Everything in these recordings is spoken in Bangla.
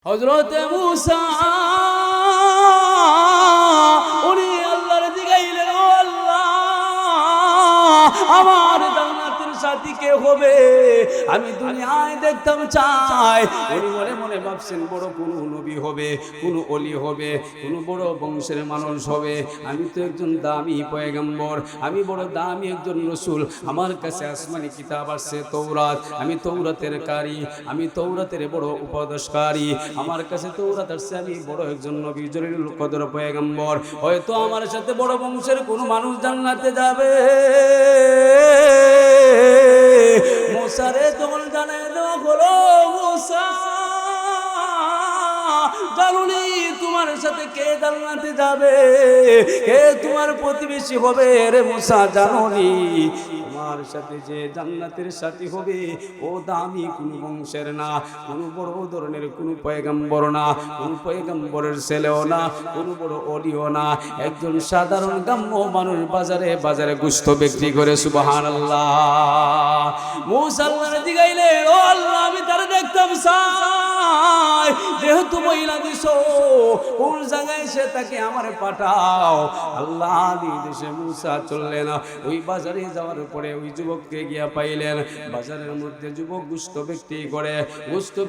হযরত মুসা উনি আল্লাহর জিগাইলেন, ও আল্লাহ, আমার জান্নাতের সাথী কে হবে? আমি দুনিয়ায় দেখতাম চাই। উনি মনে মনে ভাবছেন বড় কোন নবী হবে, কোন ওলি হবে, কোন বড় বংশের মানুষ হবে। আমি তো একজন দামি পয়গম্বর, আমি বড় দামি একজন রাসূল। আমার কাছে আসমানি কিতাব আছে তৌরাত, আমি তৌরাতের কারি, আমি তৌরাতের বড় উপদেশকারী। আমার কাছে তৌরাত আছে, আমি বড় একজন নবী, জলিলুল কদর পয়গম্বর। হয়তো আমার সাথে বড় বংশের কোন মানুষ জান্নাতে যাবে। মুসা রে তখন জানায় দেওয়া হলো, মুসা জানুনি তোমার সাথে কে জান্নাতে যাবে, কে তোমার প্রতিবেশী হবে? রে মুসা জানুনি তোমার সাথে যে জান্নাতের সাথী হবে ও দামি কোন বংশের না, কোন বড় ধরনের কোন পয়গম্বর না, কোন পয়গম্বরের ছেলেও না, কোন বড় ওলিও না, একজন সাধারণ গ্রাম্য মানুষ বাজারে বাজারে গোশত বিক্রি করে। সুবহানাল্লাহ। মুসা আল্লাহর জিগাইলে, ও আল্লাহ, আমি তার দেখতাম চাই, যেহেতু মহিলা দিছো, কোন জায়গায় সে তাকে আমারে পাঠাও। আল্লাহ নির্দেশে মুসা চললেন। ওই বাজারে যাওয়ার পরে ওই যুবককে গিয়া পাইলেন। বাজারের মধ্যে যুবক গোশত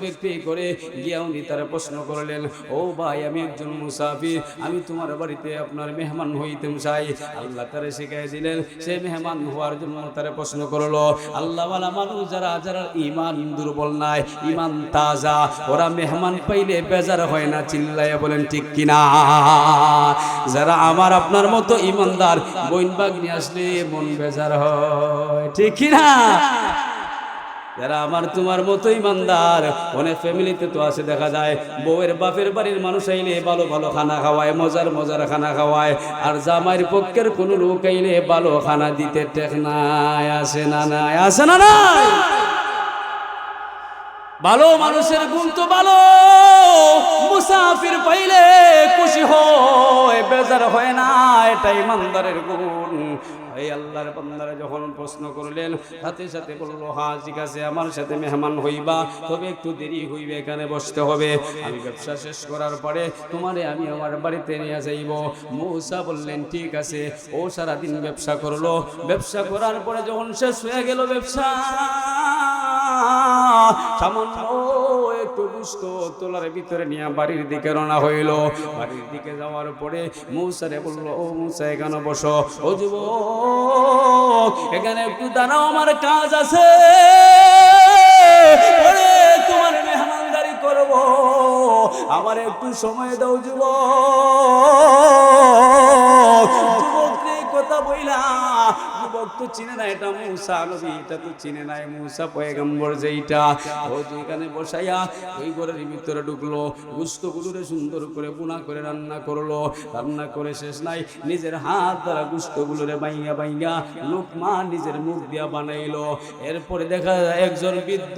বিক্রি করে গিয়া উনি তারা প্রশ্ন করলেন, ও ভাই, আমি একজন মুসাফির, আমি তোমার বাড়িতে আপনার মেহমান হইতে চাই। আল্লাহ তারা শিখাই দিলেন, সে মেহমান হওয়ার জন্য তারা প্রশ্ন করলো। আল্লাহওয়ালা মানুষ যারা যারা ইমান দুর্বল নাই, ইমান তাজা, ওরা মেহমান পাইলে বেজার হয় না। চিল্লাইয়া বলেন ঠিক কিনা? যারা আমার আপনার মতো ইমানদার, বইন বাগনি আসলে মন বেজার হয়, ঠিক কিনা? যারা আমার তোমার মতো ইমানদার, অনেক ফ্যামিলিতে তো আছে, দেখা যায় বউয়ের বাপের বাড়ির মানুষ আইলে ভালো ভালো খানা খাওয়ায়, মজার মজার খানা খাওয়ায়, আর জামাইয়ের পক্ষের কোনো লোক আইলে ভালো খানা দিতে টেক নাই। আসে না নাই? আসে না নাই? ভালো মানুষের গুণ তো ভালো, মুসাফির পাইলে খুশি হয়, বেজার হয় না, এটা ইমানদারের গুণ। এই আল্লাহর বান্দারা যখন প্রশ্ন করলেন, সাথে সাথে বলল, হ্যাঁ ঠিক আছে, আমার সাথে মেহমান হইবা, তবে একটু দেরি হইবে, এখানে বসতে হবে। আমি ব্যবসা শেষ করার পরে তোমারে আমি আমার বাড়িতে নিয়ে যাইব। মুসা বললেন ঠিক আছে। ও সারাদিন ব্যবসা করলো, ব্যবসা করার পরে যখন শেষ হয়ে গেল ব্যবসা, সামান্য একটু গোশত তোলার ভিতরে নিয়ে বাড়ির দিকে রওনা হইল। বাড়ির দিকে যাওয়ার পরে মুসারে বলল, ও মুসা, এখানে বসো। ও যুবক, এখানে একটু দাঁড়াও, আমার কাজ আছে, তোমার মেহমানদারি করব, আমার একটু সময় দাও। যুবক কথা বইলা, যুবক তো চিনে না এটা মুসা নবী, এটা তো চিনে নাই মুসা পয়গম্বর যেইটা। ও যেখানে বসাইয়া ওই ঘরের ভিতরে ঢুকলো, গোশতগুলোরে সুন্দর করে বুনা করে রান্না করলো। রান্না করে শেষ নাই, নিজের হাত দ্বারা গোশতগুলোরে বাইঙ্গা বাইঙ্গা লোকমা নিজের মুখ দিয়া বানাইলো। এরপরে দেখা যায় একজন বৃদ্ধ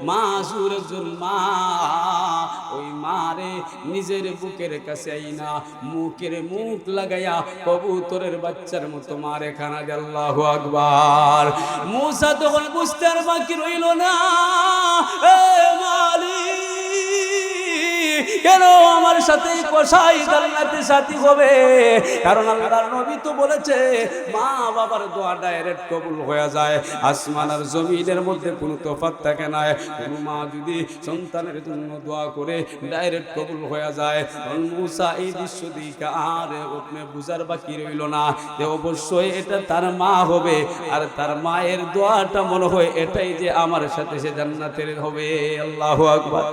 মাসুর, একজন মা, ওই মারে নিজের বুকের কাছে আইনা মুখের মুখ লাগাইয়া কবুতরের বাচ্চার মতো মারে খানা দেয়। আল্লাহু আকবার। মুসা তখন বুঝতে আর বাকি রইল না, এ মালিক, কেন আমার সাথে কসাই জান্নাতে সাথী হবে? কারণ আল্লাহর নবী তো বলেছে, মা বাবার দোয়া ডাইরেক্ট কবুল হয়ে যায়, আসমান আর জমিনের মধ্যে কোনো তফাৎ থাকে না। কোনো মা যদি সন্তানের জন্য দোয়া করে ডাইরেক্ট কবুল হয়ে যায়। মুসা এই দৃশ্য দিকে আর বুঝার বাকি রইল না যে অবশ্যই এটা তার মা হবে, আর তার মায়ের দোয়াটা মনে হয় এটাই যে আমার সাথে সে জান্নাতের হবে। আল্লাহু আকবার।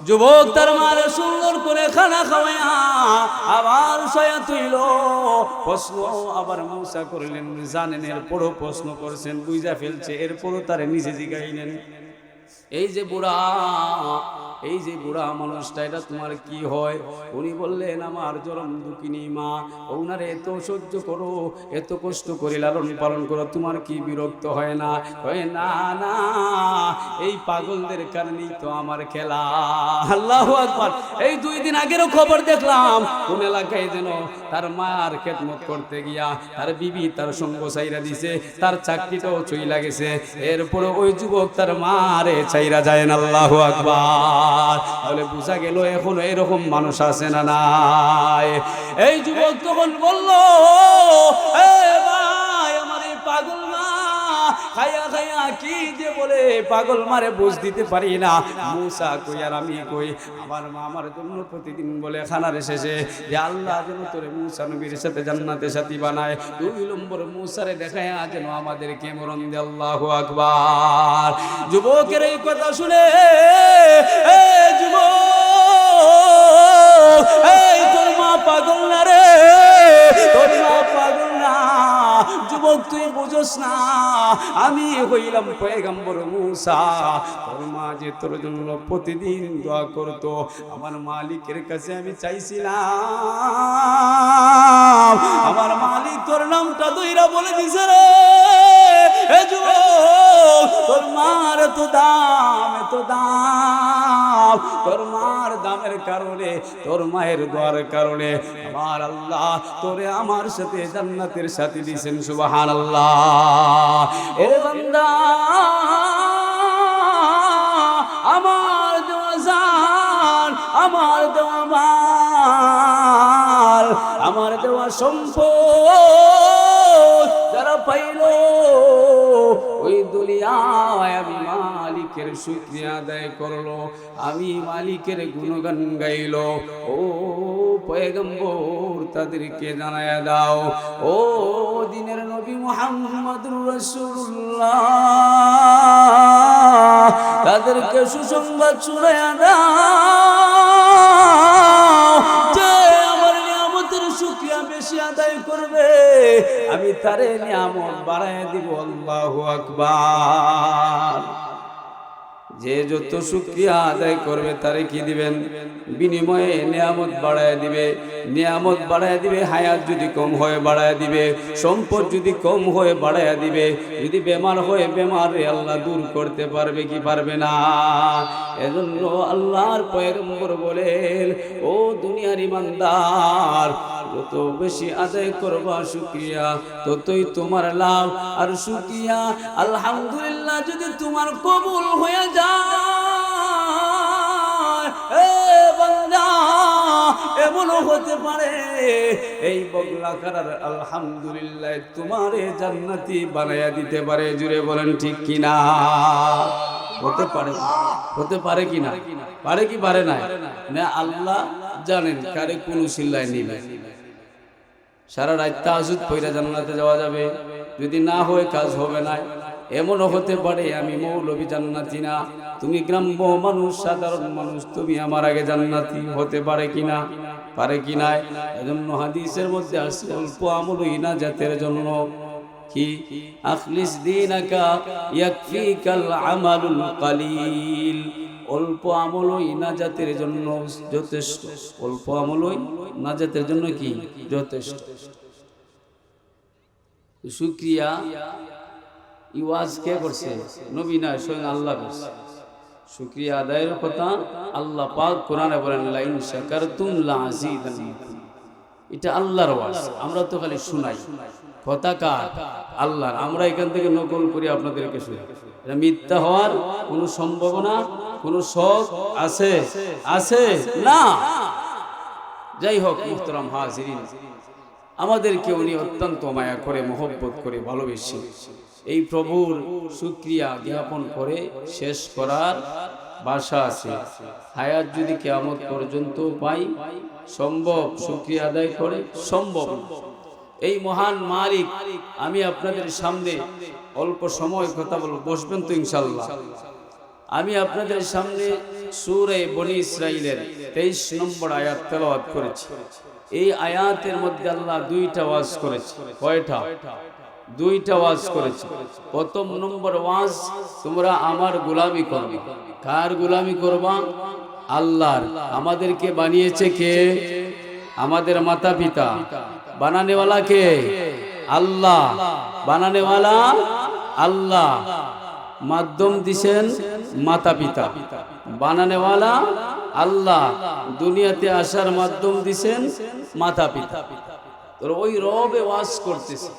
যুবক তার মারে সুন্দর করে খানা খাওয়াইয়া আবার শয়া তুইল। প্রশ্ন আবার মুসা করলেন, জানেন এরপরও প্রশ্ন করছেন, বুঝা ফেলছে, এরপরও তারে নিজে জিগাইলেন, এই যে বুড়া মানুষটা, এটা তোমার কি হয়? উনি বললেন, আমার জরম দুঃখিনী মা, ওনারে এত সহ্য করো, এত কষ্ট করে লালন পালন করো, তোমার কি বিরক্ত হয় না? হয় না, না, এই পাগলদের কারণেই তো আমার খেলা। আল্লাহু আকবার। এই 2 দিন আগেরও খবর দেখলাম, কোন এলাকায় যেন তার মার খেদমত করতে গিয়া তার বিবি তার সঙ্গ ছাইরা দিছে, তার চাকরিটাও চইলা গেছে। এরপরে ওই যুবক তার মারে ছাইরা যায় না। আল্লাহু আকবার। আকবার। তাহলে বোঝা গেল এখনো এরকম মানুষ আছে না নাই? এই যুবক তখন বলল, এ ভাই, আমার এই পাগল মা খায়া খায়া কি যে বলে পাগল মারে বুঝ দিতে পারি না। মুসা কই আর আমি কই, আমার মা আমার জন্য প্রতিদিন বলে খানার শেষে যে আল্লাহ যেন তোরে মুসা নবীর সাথে জান্নাতে সাথী বানায়। 2 নম্বর মুসারে দেখায় যেন আমাদেরকে মরণ দে। আল্লাহু আকবার। যুবকের এই কথা শুনে, এ যুবক, এই তোর মা পাগল না রে, তোর মা পাগল না। যুবক তুই বুঝোস না, আমি হইলাম পয়গম্বর মুসা। তোর মা যে তোর জন্য প্রতিদিন দোয়া করতো, আমার মালিকের কাছে আমি চাইছিলাম, আমার মালিক তোর নামটা দইরা বলে দিছে রে। এ যুবক, তোর মার এত দাম, এত দাম, তোর মার দামের কারণে, তোর মায়ের দোয়ার কারণে আমার আল্লাহ তোরে আমার সাথে জান্নাতের সাথী দিয়েছেন। সুবহানাল্লাহ। এ বান্দা, আমার দেওয়া জান, আমার দেওয়া মাল, আমার দেওয়া সম্পদ যারা পাইল, ওই দুনিয়ায় আমি মালিকের শুকরিয়া আদায় করলো, আমি মালিকের গুণগান গাইল। ও পয়গম্বর, তাদেরকে জানায়া দাও, ও দিনের নবী মুহাম্মদুর রাসূলুল্লাহ, তাদেরকে সুসংবাদ শুনায়া দাও যে আমার নিয়ামতের শুকরিয়া বেশি আদায় করবে, আমি তারে নিয়ামত বাড়ায় দিব। আল্লাহু আকবার। যে যত শুকরিয়া আদায় করবে তারে কি দিবেন? বিনিময়ে নিয়ামত বাড়ায় দিবে, নিয়ামত বাড়ায় দিবে। হায়াত যদি কম হয় বাড়ায় দিবে, সম্পদ যদি কম হয় বাড়ায় দিবে। যদি বেমার হয়, বেমারে আল্লাহ দূর করতে পারবে কি পারবে না? এজন্য আল্লাহর পয়গম্বর বলেন, ও দুনিয়ার ইমানদার, যত বেশি আদায় করবা শুকরিয়া, ততই তোমার লাভ। আর শুকরিয়া আলহামদুলিল্লাহ যদি তোমার কবুল হয়ে যায়, এ বান্দা, এমনও হতে পারে এই বগলা কারার আলহামদুলিল্লাহ তোমারে জান্নাতি বানায়া দিতে পারে। জুড়ে বলেন ঠিক কিনা? হতে পারে, হতে পারে কিনা? পারে কি পারে না? না আল্লাহ জানেন কারে কোন সিল্লায় নিবে। সারা রাত তাহাজ্জুদ পড়ে জান্নাতে যাওয়া যাবে, যদি না হয় কাজ হবে না। এমনও হতে পারে আমি মৌলবী জান্নাতি না, তুমি গ্রাম্য মানুষ, সাধারণ মানুষ, তুমি আমার আগে জান্নাতি। হতে পারে কিনা? পারে কি না? এজন্য হাদিসের মধ্যে আসছে অল্প আমলই নাজাতের জন্য। কি? আখলিস দীনাকা ইয়াকফিকাল আমালুল কালিল। অল্প আমলই নাজাতের জন্য যথেষ্ট। অল্প আমলই নাজাতের জন্য কি যথেষ্ট। শুকরিয়া ইওয়াজ কে করছে? নবী না, স্বয়ং আল্লাহ করছে। শুকরিয়া আদায়ের কথা আল্লাহ পাক কোরআনে বলেন, লা ইন শাকারতুম লাযীদান্নাকুম। এটা আল্লাহর ওয়াজ, আমরা তো খালি শুনাই। কথা কার? আল্লাহর। আমরা এখান থেকে নকল করি আপনাদেরকে শুনি। এটা মিথ্যা হওয়ার কোনো সম্ভাবনা, কোনো শখ আছে? আছে না। যাই হোক মুহতারাম হাজিরিন, আমাদেরকে উনি অত্যন্ত মায়া করে, মহব্বত করে, ভালোবেসে এই প্রভুর শুকরিয়া জ্ঞাপন করে শেষ করার ভাষা আছে। হায়াত যদি কিয়ামত পর্যন্ত পাই, সম্ভব শুকরিয়া আদায় করে? সম্ভব। এই মহান মালিক, আমি আপনাদের সামনে অল্প সময় কথা বলবো, বসবেন তো ইনশাআল্লাহ। আমি আপনাদের সামনে সূরা বনী ইসরাঈলের 23 নম্বর আয়াত তেলাওয়াত করেছি। এই আয়াতের মধ্যে আল্লাহ দুইটা ওয়াজ করেছে। কয়টা? দুইটা ওয়াজ করেছে। প্রথম নম্বর ওয়াজ, তোমরা আমার গোলামি করবে। কার গোলামি করবা? আল্লাহর। আমাদেরকে বানিয়েছে কে? আমাদের মাতা পিতা। বানানেওয়ালা কে? আল্লাহ। বানানেওয়ালা আল্লাহ, মাধ্যম দিছেন মাতা পিতা। বানানেওয়ালা আল্লাহ, দুনিয়াতে আসার মাধ্যম দিছেন মাতা পিতা। তোর ওই রবে ওয়াজ করতেছে,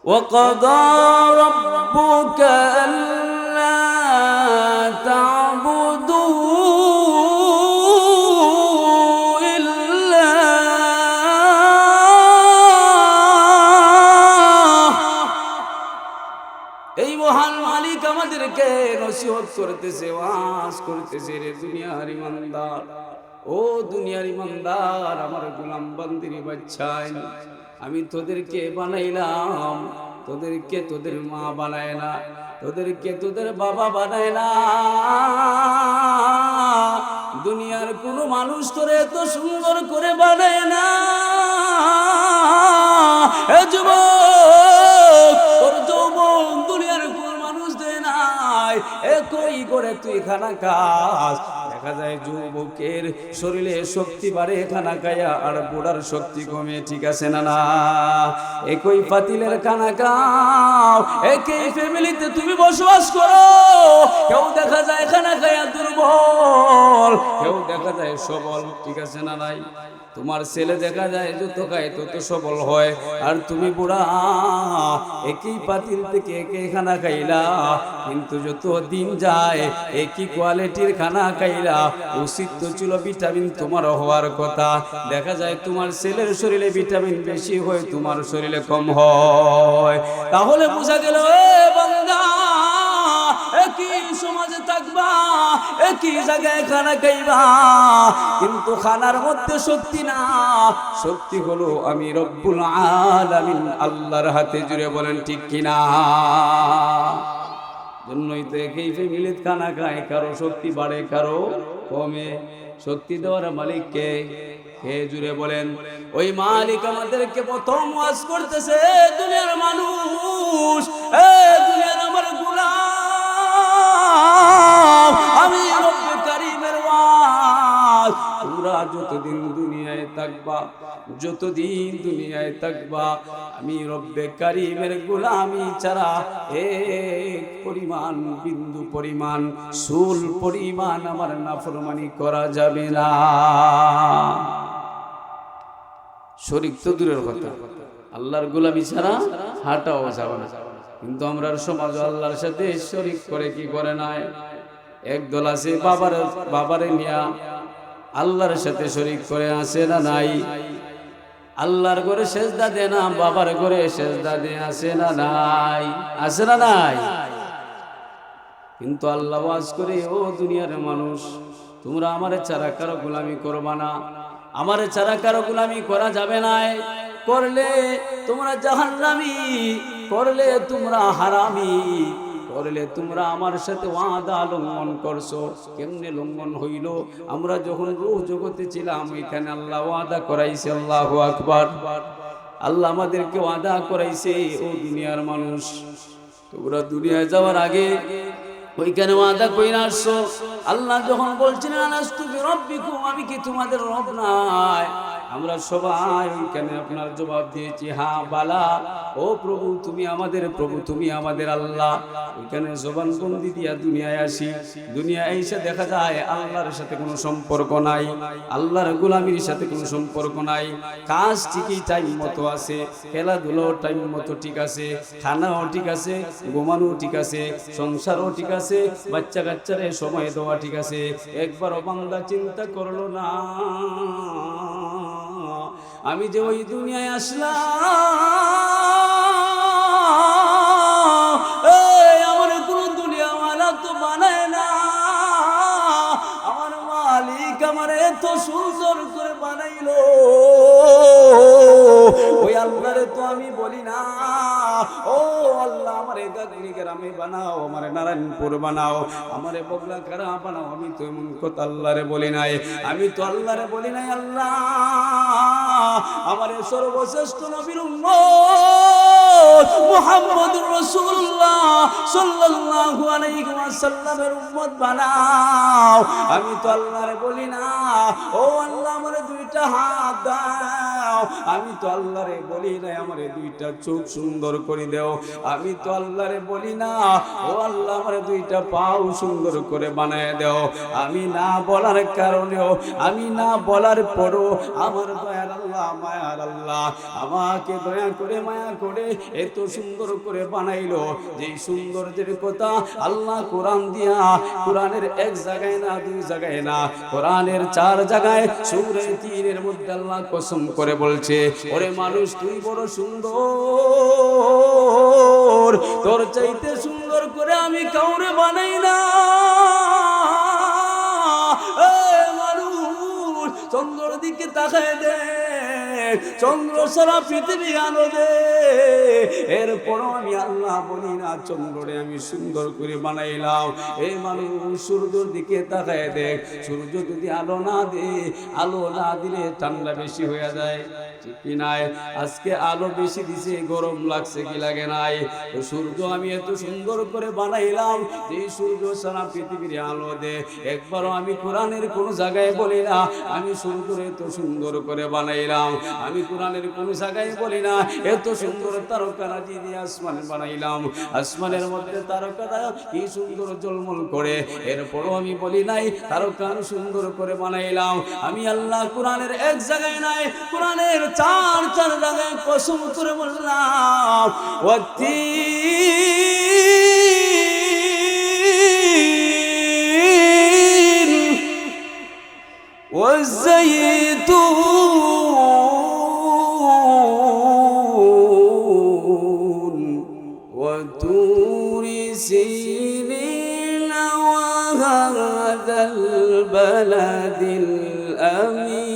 وَقَضَى رَبُّكَ أَلَّا تَعْبُدُوا নসিহত করতেছে, ওয়াজ করতেছে, রে দুনিয়ার ইমানদার, ও দুনিয়ার ইমানদার, আমার গোলাম বান্দির বাচ্চাই, আমি তোদেরকে বানাইলাম, তোদেরকে তোদের মা বানায় না, তোদেরকে তোদের বাবা বানায় না। দুনিয়ার কোনো মানুষ তোরে এত সুন্দর করে বানায় না। এ যুবক, তোর যৌবন দুনিয়ার কোন মানুষ দেয় নাই, একই করে তুই খানা খাস। দেখা যায় যুবকের শরীরে শক্তি বাড়ে খানা খায়া, আর বুড়ার শক্তি কমে, ঠিক আছে না? না, একই পাতিলের খানা খাও, একই ফ্যামিলিতে তুমি বসবাস করো, কেউ দেখা যায় খানা খায়া দুর্বল, কেউ দেখা যায় সবল, ঠিক আছে না? নাই, তোমার ছেলে দেখা যায় যত খায় তত সবল হয়, আর তুমি বুড়া একই পাতিল থেকে একই খানা খাইলা, কিন্তু যত দিন যায় একই কোয়ালিটির খানা খাইলা। উচিত তো ছিল ভিটামিন তোমার হওয়ার কথা, দেখা যায় তোমার ছেলের শরীরে ভিটামিন বেশি হয়, তোমার শরীরে কম হয়। তাহলে বোঝা গেল বান্দা, একই সমাজে থাকবা, একই জায়গায় খানা খাইবা, কিন্তু খানার মধ্যে শক্তি না। শক্তি হলো আমি রব্বুল আলামিন, আল্লাহর হাতে, জুড়ে বলেন ঠিক কিনা? জন্যই তো একই ফ্যামিলিত খানা খায়, কারো শক্তি বাড়ে, কারো কমে। শক্তি দেওয়ার মালিক কে? কে? জুড়ে বলেন। ওই মালিক আমাদেরকে প্রথম ওয়াজ করতেছে, দুনিয়ার মানুষ, দুনিয়ার আমার গোলাম, আমি রব্বে কারীমের ওয়াজ। তোমরা যতদিন দুনিয়ায় থাকবা, যতদিন দুনিয়ায় থাকবা, আমি রব্বে কারীমের গোলামি ছাড়া এক পরিমাণ, বিন্দু পরিমাণ, চুল পরিমাণ আমার নাফরমানি করা যাবে না। শরীক তো দূরের কথা, আল্লাহর গোলামি ছাড়া হাঁটাও যাবে না। কিন্তু আমরা সমাজ আল্লাহর সাথে শরীক করে কি করে নাই? একদল আছে বাবারে নিয়া আল্লাহর সাথে শরীক করে, আছে না নাই? আল্লাহর ঘরে সেজদা দে না, বাবার ঘরে সেজদা দে, আছে না নাই? আছে না নাই? কিন্তু আল্লাহ ওয়াজ করে, ও দুনিয়ার মানুষ, তোমরা আমারে ছাড়া কারো গোলামি করবা না, আমারে ছাড়া কারো গোলামি করা যাবে না। করলে তোমরা জাহান্নামী, করলে তোমরা হারামি, করলে তোমরা আমার সাথে ওয়াদা লঙ্ঘন করছো। কেমনে লঙ্ঘন হইল? আমরা যখন রূহ জগতে ছিলাম, ওইখানে আল্লাহ ওয়াদা করাইছে, আল্লাহু আকবার, আল্লাহ আমাদেরকে ওয়াদা করাইছে, ও দুনিয়ার মানুষ, তোমরা দুনিয়ায় যাওয়ার আগে ওইখানে ওয়াদা কইরা আসছো। আল্লাহ যখন বলছিলেন আলাস্তু বিরাব্বিকুম, আমি কি তোমাদের রব নাই? আমরা সবাই ওইখানে আপনার জবাব দিয়েছি, হ্যাঁ বালা, ও প্রভু তুমি আমাদের প্রভু, তুমি আমাদের আল্লাহ। ওইখানে জবানবন্দি দিয়া দুনিয়ায় আসি। দুনিয়ায় এসে দেখা যায় আল্লাহর সাথে কোনো সম্পর্ক নাই, আল্লাহর গোলামির সাথে কোনো সম্পর্ক নাই। কাজ ঠিকই টাইম মতো আছে, খেলাধুলো টাইম মতো ঠিক আছে, খানাও ঠিক আছে, ঘুমানো ঠিক আছে, সংসারও ঠিক আছে, বাচ্চা কাচ্চারে সময় দেওয়া ঠিক আছে। একবারও বান্দা চিন্তা করলো না আমি যে ওই দুনিয়ায় আসলাম, আমার কোনো দুনিয়াওয়ালা তো বানায় না, আমার মালিক আমার এত সুন্দর করে বানাইলো। ওই আল্লাহরে তো আমি বলি না, ও আল্লাহ আমারে গাগরি গ্রামে বানাও, আমারে নারায়ণপুর বানাও, আমারে বগলা কারা বানাও, আমি তো এমন কথা আল্লাহরে বলি নাই, আমি তো আল্লাহরে বলি নাই আল্লাহ আমারে সর্বশ্রেষ্ঠ নবীর উম্মত মুহাম্মদুর রাসূলুল্লাহ সাল্লাল্লাহু আলাইহি ওয়াসাল্লামের উম্মত বানাও। আমি তো আল্লাহরে বলি না, ও আল্লাহ আমারে দুইটা হাত দাও, আমি তো আল্লাহরে বলি না আমারে দুইটা চোখ সুন্দর করে দাও, আমি তো আল্লাহরে বলি না, ও আল্লাহ আমারে দুইটা পাও সুন্দর করে বানায় দাও। আমি না বলার কারণেও, আমি না বলার পরও আমার দয়ার আল্লাহ, মায়ার আল্লাহ আমাকে দয়া করে মায়া করে এত সুন্দর করে বানাইলো। যেই সৌন্দর্যের কথা আল্লাহ কোরআন দিয়া, কোরআনের এক জায়গায় না দুই জায়গায় না, কোরআনের 4 যার জায়গায় সূরা তিনের মধ্যে আল্লাহ কসম করে বলছে, ওরে মানুষ তুই বড় সুন্দর, তোর চাইতে সুন্দর করে আমি কাউরে বানাই না। মানুষ চন্দ্রের দিকে তাকায় দে, চন্দ্র সারা পৃথিবী আলো দে, এরপরও আমি আল্লাহ বলি না চন্দ্ররে আমি সুন্দর করে বানাইলাম। এই মানুষ সূর্যের দিকে তাকায় দেখ, সূর্য যদি আলো না দে, আলো না দিলে ঠান্ডা বেশি হয়ে যায়, ঠিক কি নাই? আজকে আলো বেশি দিছে, গরম লাগছে কি লাগে নাই? তো সূর্য আমি এত সুন্দর করে বানাইলাম যে সূর্য সারা পৃথিবীর আলো দে। একবারও আমি কোরআনের কোন জায়গায় বলি না আমি সূর্যরে এত সুন্দর করে বানাইলাম। আমি কোরআনের কোন জায়গায় বলি না এত সুন্দর তারকারাজি দিয়ে আসমান বানাইলাম, আসমানের মধ্যে তারকারা কি সুন্দর ঝলমল করে। এরপরও আমি বলি নাই তারকা সুন্দর করে বানাইলাম। আমি আল্লাহ কোরআনের এক জায়গায় নাই, কোরআনের চার জায়গায় কসম করে বললাম, ওয়াত্তিন ওয়াজ্জাইতুন ওয়াতুরি সিনিন ওয়াহাদাল বালাদিল আমিন।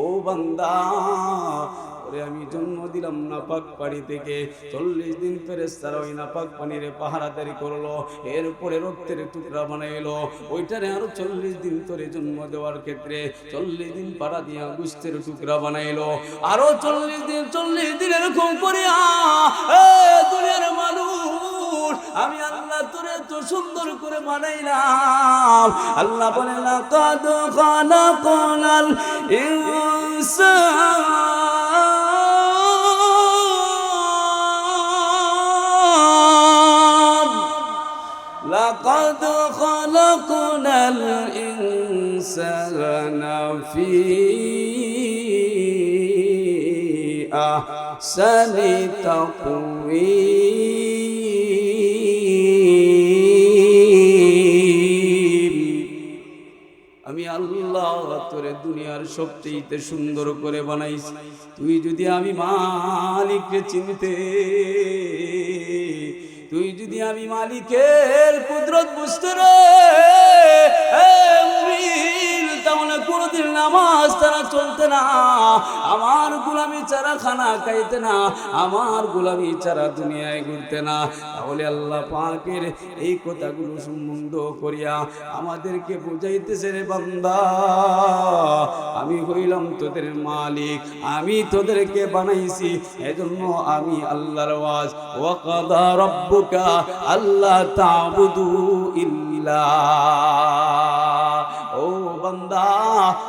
ও বান্দা, আমি জন্ম দিলাম নাপাক পানি থেকে, 40 দিন ফেরেশতারা ওই নাপাক পানিরে পাহারাদারি করলো, এরপরে রক্তের টুকরা বানাইলো, ওইটারে আরো 40 দিন ধরে জন্ম দেওয়ার ক্ষেত্রে 40 দিন পাড়া দিয়া গোশতের টুকরা বানাইলো, আরো 40 দিন এরকম করিয়া দুনিয়ার মানুষ আমি আল্লাহ তোরে তো সুন্দর করে বানাইলাম। আল্লাহ বলে লাকাদ খালাকনাল لقد خلقنا الإنسان في أحسن تقويم। আমি আল্লাহ তোরে দুনিয়ার সবচেয়ে সুন্দর করে বানাইছি। তুই যদি আমি মালিককে চিনতে, তুই যদি আমি মালিকের কুদরত বুঝতে রে, তাহলে কোনদিন নামাজ তারা চলতে না, আমার গোলামি ছাড়া খানা খাইতে না, আমার গোলামি ছাড়া দুনিয়ায় ঘুরতে না। তাহলে আল্লাহ পাকের এই কথাগুলো সম্বন্ধ করিয়া আমাদেরকে বুঝাইতেছে, রে বান্দা আমি হইলাম তোদের মালিক, আমি তোদেরকে বানাইছি, এজন্য আমি আল্লাহর ওয়াজ ওয়া কাদা রাব্বুকা আল্লা তা'বুদু ইল্লা। ও বান্দা,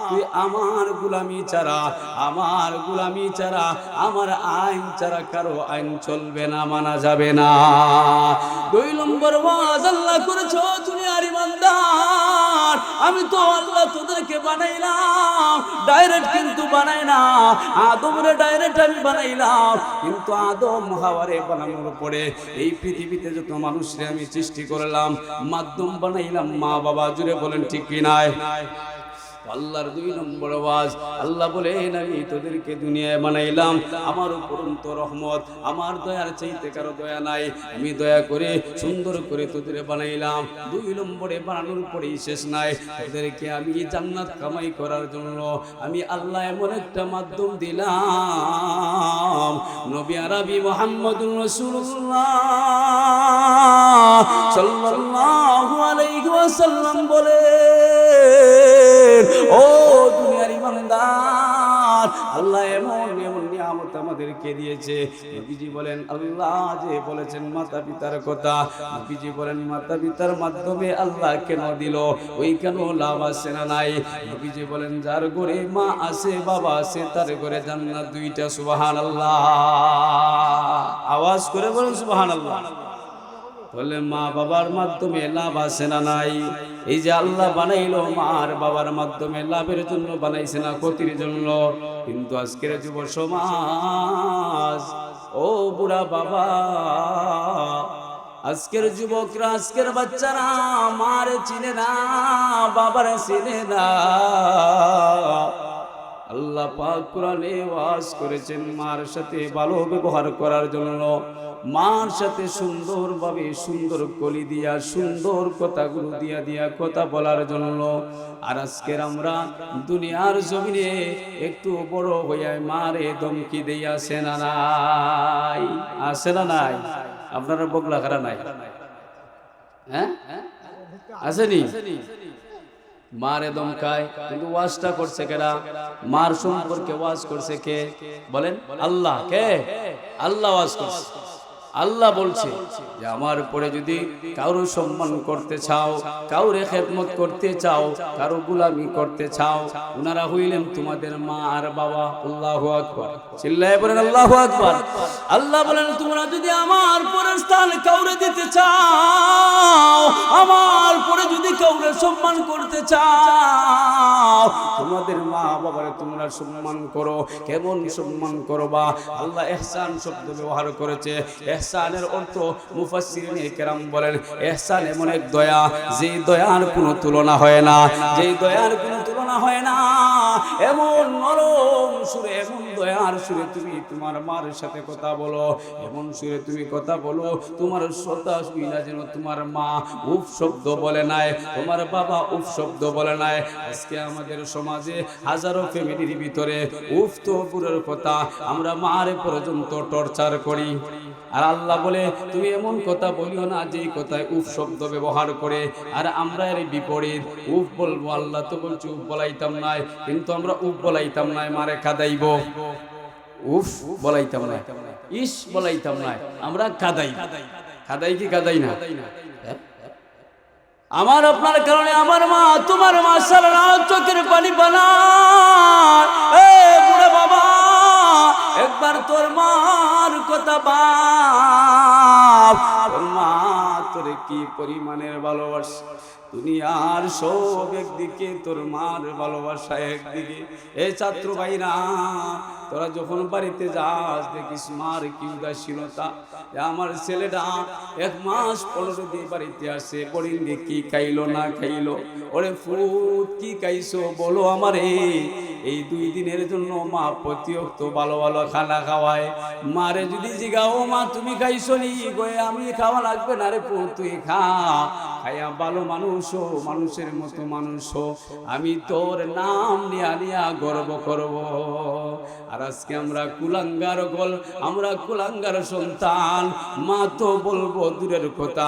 তুই আমার গোলামি ছাড়া, আমার গোলামি ছাড়া, আমার আইন ছাড়া কারো আইন চলবে না, মানা যাবে না। 2 নম্বর ওয়াজ আল্লাহ করেছো দুনিয়ার ইমানদার, আমি তো আল্লাহ তোদেরকে বানাইলাম ডাইরেক্ট, কিন্তু বানাই না। আদমরে ডাইরেক্ট আমি বানাইলাম, কিন্তু আদম হাওয়ারে বানানোর পরে এই পৃথিবীতে যত মানুষরে আমি সৃষ্টি করলাম, মাধ্যম বানাইলাম মা বাবা। জুড়ে বলেন ঠিক কি নাই? আল্লাহর 2 নম্বর ওয়াজ, আল্লাহ বলেন আমি তোদেরকে দুনিয়ায় বানাইলাম আমার উপরন্ত রহমত, আমার দয়ার চাইতে কারো দয়া নাই, আমি দয়া করে সুন্দর করে তোদের বানাইলাম। 2 নম্বরে বানানোর পরেই শেষ নাই, তোদেরকে আমি জান্নাত কামাই করার জন্য আমি আল্লাহ এমন একটা মাধ্যম দিলাম। নবী আরবি মুহাম্মদুর রাসূলুল্লাহ সাল্লাল্লাহু আলাইহি ওয়াসাল্লাম বলে, ও দুনিয়ার ইমানদার, আল্লাহ এমন এমন নিয়ামত আমাদেরকে দিয়েছে। নবীজি বলেন আল্লাহ যে বলেছেন মাতা পিতার কথা, নবীজি বলেন মাতা পিতার মাধ্যমে আল্লাহ কেন দিল, ওই কেন লাভ আছে না নাই? নবীজি বলেন যার ঘরে মা আছে বাবা আছে তার ঘরে জান্নাত 2টা। সুবহানাল্লাহ, আওয়াজ করে বলেন সুবহানাল্লাহ। বলে মা বাবার মাধ্যমে লাভ আছে না নাই? এই যে আল্লাহ বানাইলো মা আর বাবার মাধ্যমে লাভের জন্য বানাইছে না ক্ষতির জন্য। কিন্তু আজকের যুব সমাজ, ও বুড়া বাবা, আজকের যুবকরা, আজকের বাচ্চারা মারে চিনে না, বাবারে চিনে না। আল্লাহ পাক কোরআনে ওয়াজ করেছেন মার সাথে ভালো ব্যবহার করার জন্য, মার সাথে সুন্দরভাবে সুন্দর কলি দিয়া সুন্দর কথাগুলো দিয়া দিয়া কথা বলার জন্য। আর আজকের আমরা দুনিয়ার জমিনে একটু বড় হইয়া মারে ধমকি দেই, আসে না নাই? আসে না নাই? আপনারা বগলা খারা নাই? হ্যাঁ আসেনি? মারে ধমকায়, কিন্তু ওয়াজটা করছে কেডা? মার সম্পর্কে ওয়াজ করছে কে বলেন? আল্লাহ। কে? আল্লাহ ওয়াজ করছে। আল্লাহ বলছে যে আমার পরে যদি কারো সম্মান করতে চাও, কাউরে খেদমত করতে চাও, কারো গোলামি করতে চাও, ওনারা হইলেন তোমাদের মা আর বাবা। আল্লাহু আকবার, চিল্লায়ে বলেন আল্লাহু আকবার। আল্লাহ বলেন তোমরা যদি আমার পরের স্থান কাউরে দিতে চাও, আমার পরে যদি কাউরে সম্মান করতে চাও, তোমাদের মা বাবারে তোমরা সম্মান করো। কেমন সম্মান করবা? আল্লাহ ইহসান শব্দ ব্যবহার করেছে। ইহসানের অর্থ মুফাসসিরিনে কেরাম বলেন, ইহসান এমন এক দয়া, যে দয়ার কোনো তুলনা হয় না, যে দয়ার কোনো তুলনা হয় না। এমন নরম সুরে, এমন দয়ার সুরে তুমি তোমার মার সাথে কথা বলো, এমন সুরে তুমি কথা বলো, তোমার শ্রোতা শুইলা যেন তোমার মা উফ শব্দ বলে নাই, তোমার বাবা উফ শব্দ বলে নাই। আজকে আমাদের সমাজে হাজারো ফ্যামিলির ভিতরে উফ তো পুরোর কথা, আমরা মারে পর্যন্ত টর্চার করি। আর আল্লাহ বলে তুমি এমন কথা বলিও না যে কথায় উফ শব্দ ব্যবহার করে। আর আমরা এর বিপরীত উফ বলবো। আল্লাহ তো বলছে উফ বলাইতাম নাই, কিন্তু আমরা উফ বলাইতাম নাই, মারে কাদাইব। উফ বলাইতাম নাই, ইস বলাইতাম নাই, আমরা কাদাই। কাদাই কি কাদাই না? আমার আপনার কারণে আমার মা তোমার মা সারা চোখের পানি বানায়। এ বুড়া বাবা, একবার তোর মার কথা ভাব, তোর মা তোরে কি পরিমাণের ভালোবাসে। দুনিয়ার সব একদিকে, তোর মার ভালোবাসা একদিকে। এই ছাত্র ভাইরা, তোরা যখন বাড়িতে যাস দেখিস মার কি উদাসীনতা। আমার ছেলেটা 1 মাস 15 দিন বাড়িতে আসে, বলিন কি খাইলো না খাইলো, ওরে ফুট কি খাইছো বলো আমারে। এই 2 দিনের জন্য মা প্রতিয়ক্ত ভালো ভালো খানা খাওয়ায়। মারে যদি জিগাও মা তুমি খাইছো নি, গয়ে আমি খাওয়া লাগবে না রে পুত, তুই খা, খাইয়া ভালো মানুষ, মানুষের মতো মানুষ, আমি তোর নাম নিয়া নিয়া গর্ব করব। আর আজকে আমরা কুলাঙ্গার গল, আমরা কুলাঙ্গার সন্তান। মা তো বলবো দূরের কথা,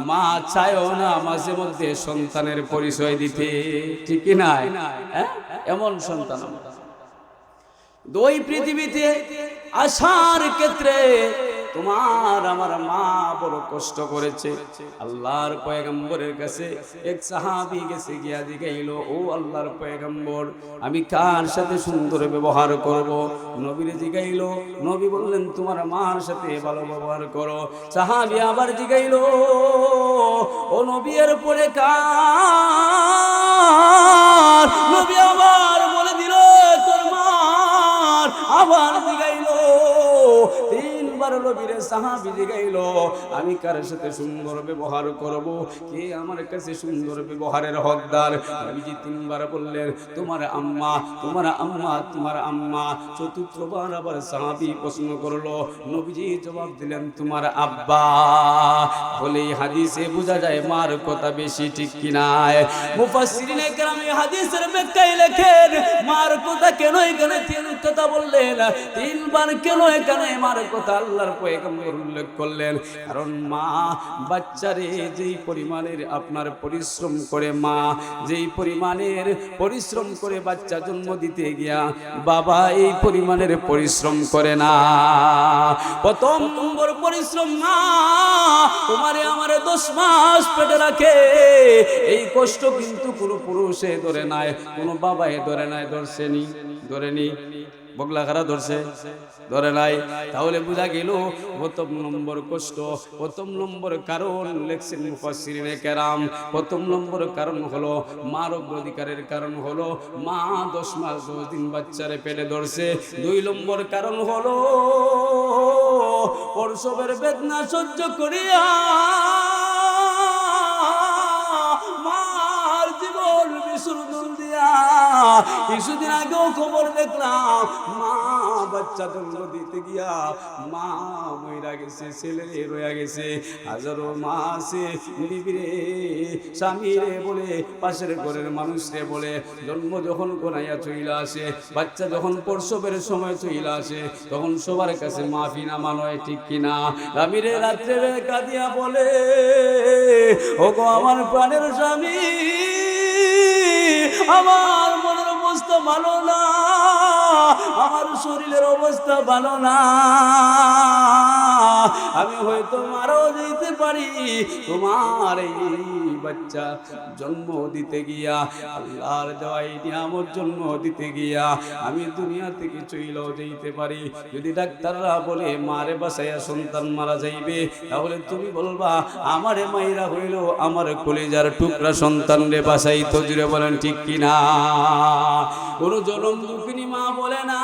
মা চায়ও না মাঝে মধ্যে সন্তানের পরিচয় দিতে, ঠিক কি না? এমন সন্তান দুই পৃথিবীতে আসার ক্ষেত্রে তোমার আমার মা বড় কষ্ট করেছে। আল্লাহর পয়গম্বরের কাছে এক সাহাবী গেছে, গিয়া জিগাইলো, ও আল্লাহর পয়গম্বর, আমি কার সাথে সুন্দর ব্যবহার করব? নবীরে জিগাইলো, নবী বললেন তোমার মার সাথে ভালো ব্যবহার করো। সাহাবী আবার জিগাইলো, ও নবী এর পরে কার? নবী আবার বলে দিল তোর মার। আবার জিগাইলো, 3 বার নবীরে সাহাবী জিগাইলো, আমি কার সাথে সুন্দর ব্যবহার করব? কে আমার কাছে সুন্দর ব্যবহারের হকদার? নবীজি 3 বার বললেন তোমার আম্মা, তোমার আম্মা, তোমার আম্মা। 4th বার আবার সাহাবী প্রশ্ন করলো, নবীজি জবাব দিলেন তোমার আব্বা। বলে হাদিসে বোঝা যায় মার কথা বেশি, ঠিক কি না? মুফাসসিরিনে কেরাম এই হাদিসের ব্যাখ্যায় লেখেন, মার কথা কেন এখানে 3 কথা বললেন, 3 বার কেন এখানে মার কথা আল্লাহর পয়গম্বর উল্লেখ করলেন? কারণ মা বাচ্চারে যেই পরিমাণের আপনার পরিশ্রম করে, মা যেই পরিমাণের পরিশ্রম করে বাচ্চা জন্ম দিতে গিয়া, বাবা এই পরিমাণের পরিশ্রম করে না। প্রথম নম্বর পরিশ্রম মা তোমারে আমারে 10 মাস পেটে রাখে। এই কষ্ট কিন্তু কোনো পুরুষে ধরে নাই, কোনো বাবাই ধরে নাই, ধরছেনি? ধরেনি? বগলা খারা ধরছে, ধরে নাই। তাহলে বোঝা গেল প্রথম নম্বর কষ্ট, প্রথম নম্বর কারণ লেখছেন মুফাসসিরিনে কেরাম, প্রথম নম্বর কারণ হলো মার অধিকারের কারণ হলো মা 10 মাস 10 দিন বাচ্চারে পেটে ধরছে। 2 নম্বর কারণ হলো প্রসবের বেদনা সহ্য করিয়া মার জীবন বিসর্জন দিয়া। কিছুদিন আগেও খবর দেখলাম মা বাচ্চা জন্ম দিতে গিয়া মা মইরা গেছে, ছেলে রয়ে গেছে। হাজারো মা আছে বিবিরে স্বামীরে বলে পাশের ঘরের মানুষরে বলে জন্ম যখন কোনাইয়া চইলা আসে, বাচ্চা যখন প্রসবের সময় চইলা আসে, তখন সবার কাছে মাফি না মানয়, ঠিক কিনা? স্বামীরে রাত্রে কাঁদিয়া বলে ওগো আমার প্রাণের স্বামী, আমার মনের অবস্থা ভালো না, আমার শরীরের অবস্থা ভালো না, আমি হয়তো মারাও যেতে পারি। তোমার এই বাচ্চা জন্ম দিতে গিয়া, আল্লাহর দেওয়া এই নিয়ামত জন্ম দিতে গিয়া আমি দুনিয়া থেকে চইলেও যেতে পারি। যদি ডাক্তাররা বলে মারে বাসাইয়া সন্তান মারা যাইবে, তাহলে তুমি বলবা আমারে মাইরা হইল আমার কলিজার টুকরা সন্তান রে বাসাই তো। জুড়ে বলেন ঠিক কিনা? কোন জনম দুঃখিনী মা বলে না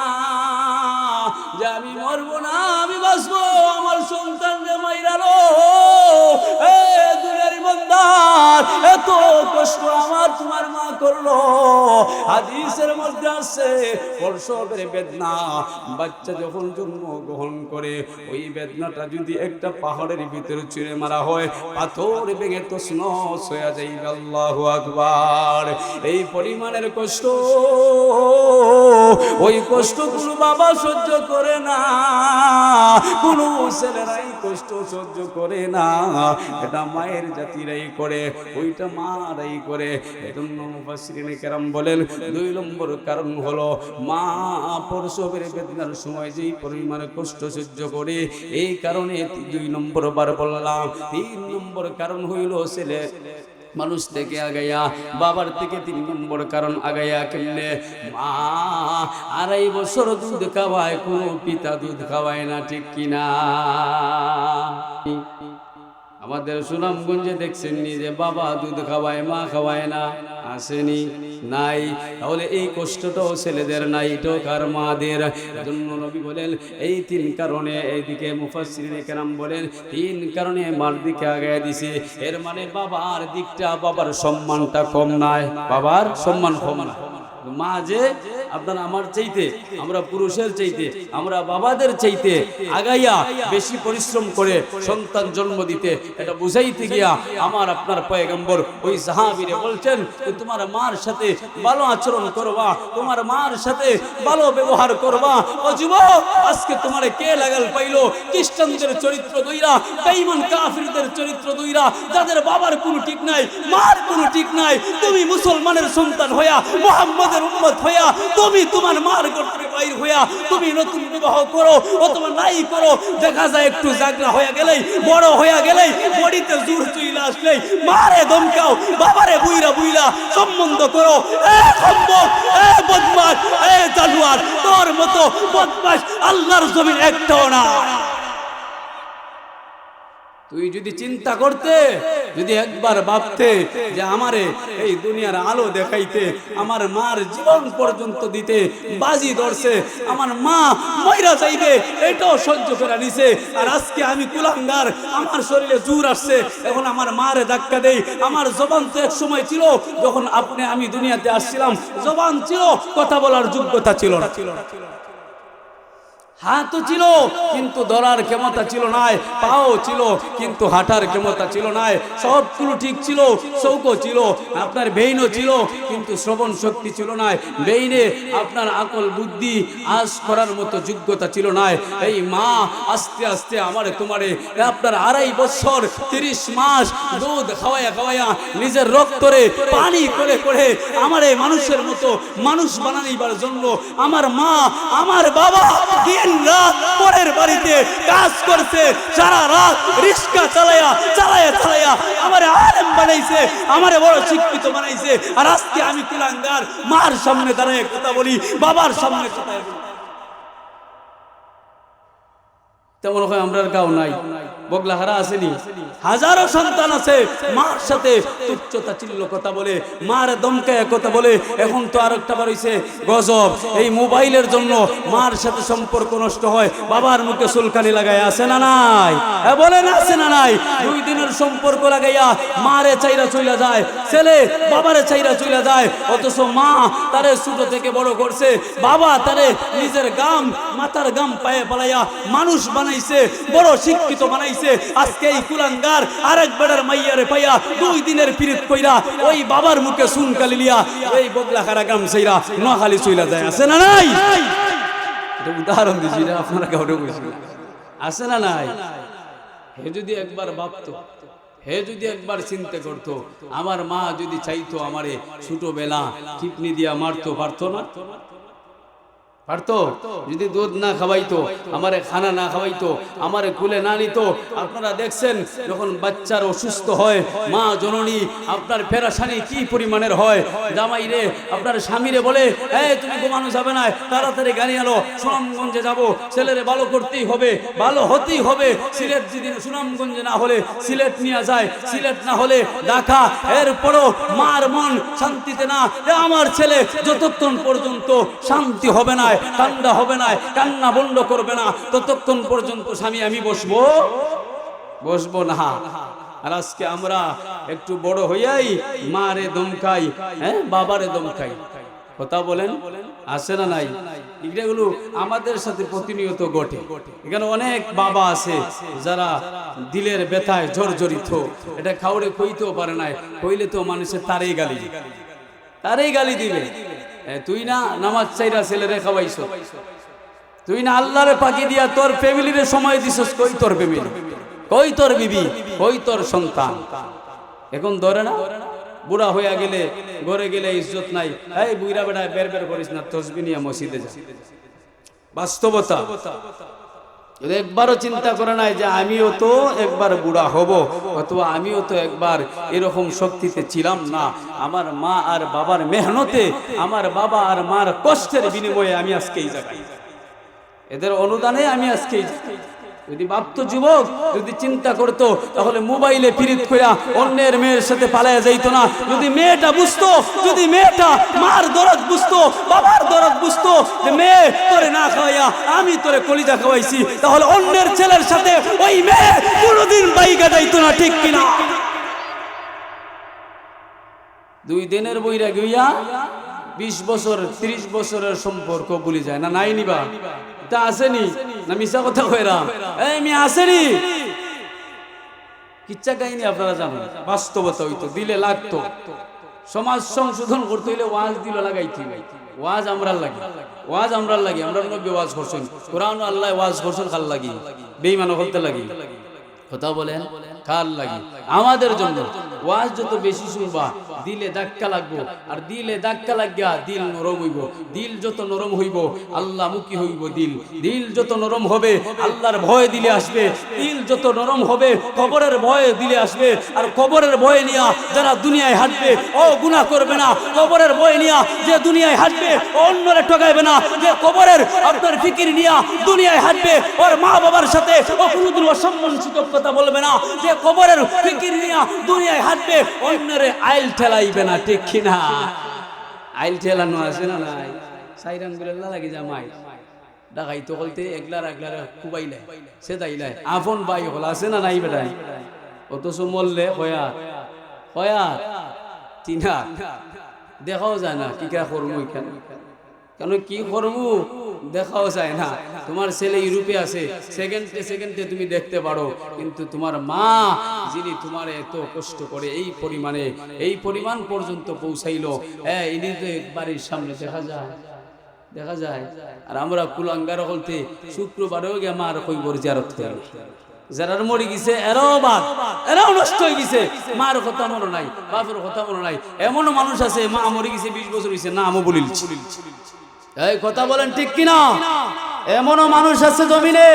যে আমি মরবো না, আমি বাঁচবো, আমার সন্তান রে মাইরালো। দুনিয়ার ইমানদার, এত কষ্ট আমার তোমার মা করলো। হাদিসের মধ্যে আছে প্রসবের বেদনা বাচ্চা যখন জন্ম গ্রহণ করে, ওই বেদনাটা যদি একটা পাহাড়ের ভিতরে ছুঁড়ে মারা হয়, পাথর ভেঙে তছনছ হয়ে যাইবে। আল্লাহু আকবার। এই পরিমাণের কষ্ট, ওই কষ্ট কোনো বাবা সহ্য করে না, কোনো ছেলেরাই কষ্ট সহ্য করে না, এটা মায়ের জাতিরাই করে, ওইটা মারাই করে। এজন্য মুফাসসিরিনে কেরাম বলেন 2 নম্বর কারণ হলো মা প্রসবের বেদনার সময় যেই পরিমাণে কষ্ট সহ্য করে, এই কারণে 2 নম্বর বার বললাম। 3 নম্বর কারণ হইল ছেলে মানুষ থেকে আগাইয়া, বাবার থেকে 3 নম্বর কারণ আগাইয়া কেমনে? মা 2.5 বছর দুধ খাওয়ায়, কোনো পিতা দুধ খাওয়ায় না, ঠিক কিনা? আমাদের সুনামগঞ্জে দেখছেন নি যে বাবা দুধ খাওয়ায়, মা খাওয়ায় না? আসেনি? নাই। তাহলে এই কষ্টটাও ছেলেদের নাই, এটাও কার? মাদের। জন্য নবী বলেন এই 3 কারণে, এইদিকে মুফাসসিরিনে কেরাম বলেন 3 কারণে মার দিকে আগায় দিছে। এর মানে বাবার দিকটা, বাবার সম্মানটা কম নাই, বাবার সম্মান কম না। মা যে আপনার আমার চাইতে, আমরা পুরুষের চাইতে, আমরা বাবাদের চাইতে আগাইয়া বেশি পরিশ্রম করে সন্তান জন্ম দিতে, এটা বুঝাইতে গিয়া আমার আপনার পয়গম্বর ওই সাহাবীরে বলছেন তোমার মার সাথে ভালো আচরণ করবা, তোমার মার সাথে ভালো ব্যবহার করবা। ও যুবক, আজকে তোমারে কে লাগাল পাইলো খ্রিস্টানদের চরিত্র দইরা, বেঈমান কাফিরদের চরিত্র দইরা, যাদের বাবার কোনো ঠিক নাই, মার কোনো ঠিক নাই। তুমি মুসলমানের সন্তান হইয়া, মুহাম্মদের উম্মত হইয়া, তুমি তোমার মার গোত্রে বাইর হইয়া তুমি নতুন বিবাহ করো অথবা নাই করো, দেখা যায় একটু জাগরা হয়ে গেলেই, বড় হয়ে গেলেই, বডিতে জোর চইলা আসলেই মারে ধমকাও, বাবারে বুইরা বুইরা সম্বন্ধ করো। এ খম্বক, এ বদমাশ, এ জানোয়ার, তোর মতো বদমাশ আল্লাহর জমিন একটাও না। তুই যদি চিন্তা করতে, যদি একবার ভাবতে যে আমারে এই দুনিয়ার আলো দেখাইতে, আমার মার জীবন পর্যন্ত দিতে বাজি ধরছে, আমার মা মইরা যাইবে এটাও সহ্য করে নিছে, আর আজকে আমি কুলাঙ্গার, আমার শরীরে জোর আসছে, এখন আমার মারে ধাক্কা দেই। আমার জবান তো এক সময় ছিল, যখন আমি দুনিয়াতে আসছিলাম, জবান ছিল, কথা বলার যোগ্যতা ছিল না, হাতও ছিল কিন্তু ধরার ক্ষমতা ছিল না, পাও ছিল কিন্তু হাঁটার ক্ষমতা ছিল না, সবগুলো ঠিক ছিল, চৌকো ছিল, আপনার বেইনও ছিল কিন্তু শ্রবণ শক্তি ছিল না, বেইনে আপনার আকল বুদ্ধি আশ করার মতো যোগ্যতা ছিল না। এই মা আস্তে আস্তে আমারে তোমারে আপনার 2.5 বছর 30 মাস দুধ খাওয়াইয়া খাওয়াইয়া নিজের রক্তরে পানি করে করে আমারে মানুষের মতো মানুষ বানাইবার জন্য আমার মা, আমার বাবা রাত পরের বাড়িতে কাজ করছে, সারা রাত রিক্সা চালায়া চালায়া চালায়া আমারে আলেম বানাইছে, আমারে বড় শিক্ষিত বানাইছে। আর আজকে আমি কুলাঙ্গার, মার সামনে দাঁড়ায় কথা বলি, বাবার সামনে কথা বলি। তেমন হয় আমরার গাও নাই, বগলাহারা আসেনি, হাজারো সন্তান আছে মার সাথে তুচ্ছতা চিল্ল কথা বলে, মার দমকায় কথা বলে। এখন তো আরেকটা বার হইছে গজব, এই মোবাইলের জন্য মার সাথে সম্পর্ক নষ্ট হয়, বাবার মুখে চুলকানি লাগায়, আছে না নাই? বলেন আছে না নাই? 2 দিনের সম্পর্ক লাগাইয়া মারে চাইরা চইলা যায়, ছেলে বাবারে চাইরা চইলা যায়, অথচ মা তারে ছোট থেকে বড় করছে, বাবা তারে নিজের গাম মাথার গাম পায়ে পালাইয়া মানুষ বানাইছে, বড় শিক্ষিত বানাইছে। আজকে এই কুলাঙ্গার আরেক বেড়ার মাইয়ারে পাইয়া 2 দিনের পিরিত কইরা ওই বাবার মুখে সুনকালি লিয়া ওই বগলাখারা গাম চাইরা নোয়াখালী চইলা যায়, আছে না নাই? এটা উদাহরণ দিছি না, আপনারা কাউরে কইছি, আছে না নাই? হে যদি একবার ভাবতো, হে যদি একবার চিন্তা করতো, আমার মা যদি চাইতো আমারে ছোটবেলা কিডনি দিয়া মারতো, পারতো না? পারতো? যদি দুধ না খাওয়াইতো, আমারে খানা না খাওয়াইতো, আমারে কুলে না নিত। আপনারা দেখছেন যখন বাচ্চার অসুস্থ হয়, মা জননী আপনার পেরেশানি কি পরিমাণের হয়। জামাই রে আপনার স্বামীরে বলে, এই তুমি ঘুমানো যাবে না, তাড়াতাড়ি গাড়ি আলো, সুনামগঞ্জে যাব, ছেলেরে ভালো করতেই হবে, ভালো হতেই হবে। সিলেট যেদিন সুনামগঞ্জে না হলে সিলেট নিয়ে যায়, সিলেট না হলে ঢাকা। এরপরও মার মন শান্তিতে না, আমার ছেলে যতক্ষণ পর্যন্ত শান্তি হবে না, ঠান্ডা হবে না, কান্না বন্ধ করবে না, ততক্ষণ পর্যন্ত স্বামী আমি বসবো না। আর আজকে আমরা একটু বড় হইয়াই মারে দমকাই, বাবারে দমকাই, কথা বলেন আছে না নাই? এগুলো আমাদের সাথে প্রতিনিয়ত ঘটে। এখানে অনেক বাবা আছে যারা দিলের ব্যথায় জর্জরিত, এটা কাউরে কইতেও পারে না, কইলে তো মানুষের তারেই গালি দিবে। তুই না নামাজ চাইরা ছেলেরে খাওয়াইছ, তুই না আল্লাহরে পাকি দিয়া তোর ফ্যামিলিরে সময় দিছস, কই তোর ফ্যামিলি, কই তোর বিবি, কই তোর সন্তান? এখন ধরে না, বুড়া হইয়া গেলে ঘরে গেলে ইজ্জত নাই, এই বুইরা বেড়া বের করিস না, তসবিহ নিয়া মসজিদে যা। বাস্তবতা। একবারও চিন্তা করে নাই যে আমিও তো একবার বুড়া হব, অথবা আমিও তো একবার এরকম শক্তিতে ছিলাম না। আমার মা আর বাবার মেহনতে, আমার বাবা আর মার কষ্টের বিনিময়ে আমি আজকে এই জায়গায়, এদের অনুদানে আমি আজকে। যদি ভাবতো যুবক, যদি চিন্তা করতো, তাহলে মোবাইলে পিরিত কইরা অন্যের মেয়ের সাথে পালায়া যাইতো না। যদি মেয়েটা বুঝতো, যদি মেয়েটা মার দরদ বুঝতো, বাবার দরদ বুঝতো, যে মেয়ে তোরে না খাওয়াইয়া আমি তোরে কলিজা খাওয়াইছি, তাহলে অন্যের ছেলের সাথে ওই মেয়ে কোনোদিন বাইগা যাইতো না, ঠিক কিনা? 2 দিনের বইরা গইয়া 20 বছর 30 বছরের সম্পর্ক ভুলে যায় না, নাই নিবা? তা আসেনি না মিশা কথা কইরাম? এই মি আসেনি, কিচ্ছা কাহিনী আপনারা জানেন। বাস্তবতা হইতো, দিলে লাগতো। সমাজ সংশোধন করতে হইলে ওয়াজ দিল লাগাইতে, ওয়াজ আমরার লাগি, আমরা নবী ওয়াজ করছেন, কোরআন আল্লাহ ওয়াজ করছেন, কাল লাগি বেঈমানও হতে লাগি, কথা বলেন কাল লাগি। আমাদের জন্য ওয়াজ যত বেশি শুনবা দিলে ধাক্কা লাগবো, আর দিলে ধাক্কা লাগিয়া দিল নরম হইব। দিল যত নরম হইব আল্লাহ মুখী হইব। দিল যত নরম হবে আল্লাহর ভয় দিলে আসবে। দিল যত নরম হবে কবরের ভয় দিলে আসবে। আর কবরের ভয় নিয়া যারা দুনিয়ায় হাঁটবে ও গুনাহ করবে না। কবরের ভয় নিয়া যে দুনিয়ায় হাঁটবে অন্যরে ঠকাইবে না। যে কবরের আপনার ফিকির নিয়া দুনিয়ায় হাঁটবে ওর মা বাবার সাথে ও কোনোদিন অসম্মানসূচক কথা বলবে না। যে কবরের ফিকির নিয়া দুনিয়ায় হাঁটবে অন্যরে আইল ঠেলাইবে না, ঠিক কিনা? আইল ঠেলানো আছে না নাই? সাইরান গুলো লাগে জামাই ডাকাইতো বলতে একলার কুবাইলে সে দাইলাই আপন ভাই হল আছে না নাই বেটাই? অথচ মরলে হয়া চিনা দেখাও যায় না কি কা করবো এখানে, কেন কি করবো দেখাও যায় না। তোমার ছেলে ইউরোপে আছে, সেকেন্ডে তুমি দেখতে পারো, কিন্তু তোমার মা যিনি তোমার এত কষ্ট করে এই পরিমাণ পর্যন্ত পৌঁছাইলো, ইনি তো বাড়ির সামনে দেখা যায়। আর আমরা কুলাঙ্গার হলতে শুক্রবারেও গিয়ে মার কইবর জিয়ারত করি। যারার মরে গেছে এরাও নষ্ট হয়ে গেছে, মার কথা মনে নাই, বাপের কথা মনে নাই। এমনও মানুষ আছে মা মরে গেছে 20 বছর হয়েছে, নামও বলিল। এই কথা বলেন ঠিক কিনা? এমনও মানুষ আছে জমিনে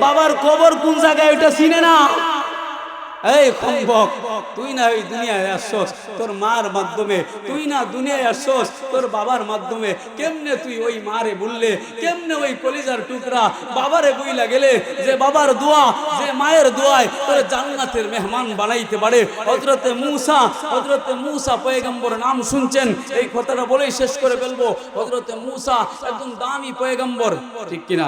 বাবার কবর কোন জায়গায় ওইটা চিনে না। এই খম্বক, তুই না ওই দুনিয়ায় আসছস তোর মার মাধ্যমে, তুই না দুনিয়ায় আসছস তোর বাবার মাধ্যমে, কেমনে তুই ওই মারে বললে, কেমনে ওই কলিজার টুকরা বাবারে বইলা গেলে যে বাবার দোয়া, যে মায়ের দোয়ায় তোর জান্নাতের মেহমান বানাইতে পারে। হযরতে মূসা পয়গম্বর নাম শুনছেন, এই কথাটা বলেই শেষ করে ফেলবো। হযরতে মূসা একজন দামি পয়গম্বর, ঠিক কিনা,